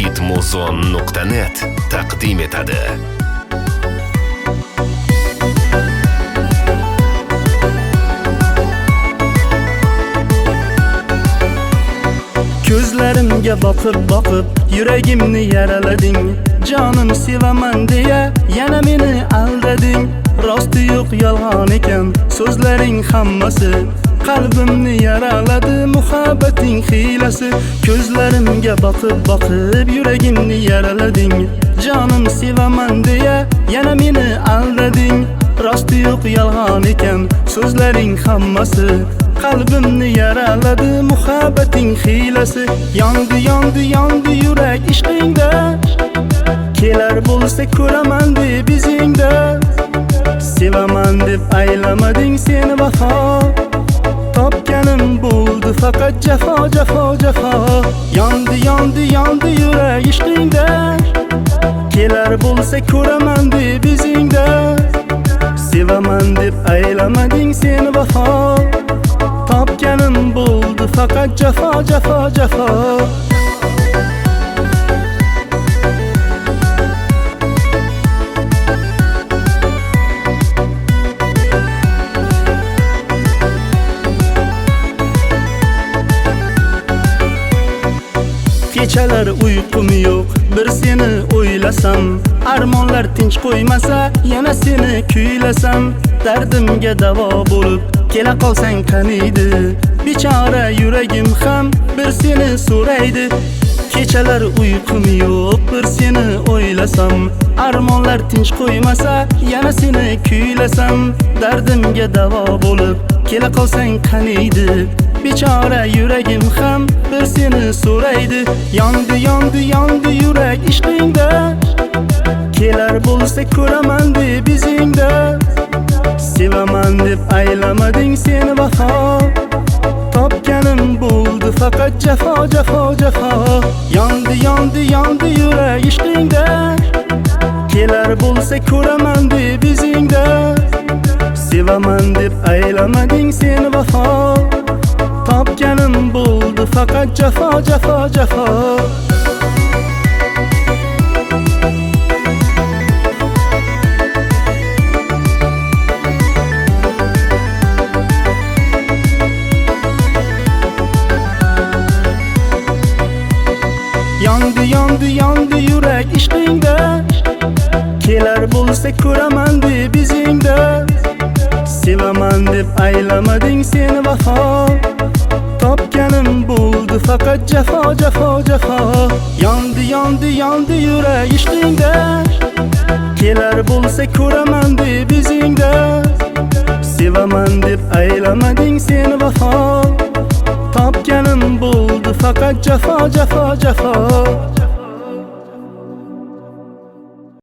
nasheedmuzon.net taqdim etadi. Ko'zlarimga boqib yuragimni yaralading. Jonim sevaman deya yana meni aldading. Rosti yo'q yolg'on ekan so'zlaring hammasi. Qalbimni yaraladi muhabbating hiylasi. Ko'zlarimga boqib yuragimni yaralading. Jonim sevaman deya yana meni aldading. Rosti yo'q yolg'on ekan so'zlaring hammasi. Qalbimni yaraladi muhabbating hiylasi. Yondi yurak ishqingda. Kelar bo'lsa ko'raman deb izingda. Sevaman deb aylamading seni vafo. Topganim bo'ldi faqat jafo. Yondi yurak ishqingda. Kelar bo'lsa ko'raman deb izingda. Sevaman deb aylamading seni vafo. Topganim bo'ldi faqat jafo. Kechalar uyqum yo'q, bir seni o'ylasam. Armonlar tinch qo'ymasa, yana seni kuylasam. Dardimga davo bo'lib kela qolsang qaniydi. Bechora yuragim ham bir seni so'raydi. Kechalar uyqum yo'q, bir seni o'ylasam. Armonlar tinch qo'ymasa, yana seni kuylasam. Dardimga davo bo'lib kela qolsang qaniydi. Bechora yuragim ham bir seni so'raydi. Yondi yurak ishqingda. Kelar bo'lsa ko'raman deb izingda. Sevaman deb aylamading seni vafo. Topganim bo'ldi faqat jafo. Yondi yurak ishqingda. Kelar bo'lsa ko'raman deb izingda. Sevaman deb aylamading seni vafo. Topganim bo'ldi faqat jafo. Yondi yurak ishqingda. Kelar bo'lsa ko'raman deb izingda. Sevaman deb aylamading seni vafo. Topganim bo'ldi faqat jafo. Yondi yurak ishqingda. Kelar bo'lsa ko'raman deb izingda. Sevaman deb aylamading seni vafo. Topganim bo'ldi faqat jafo.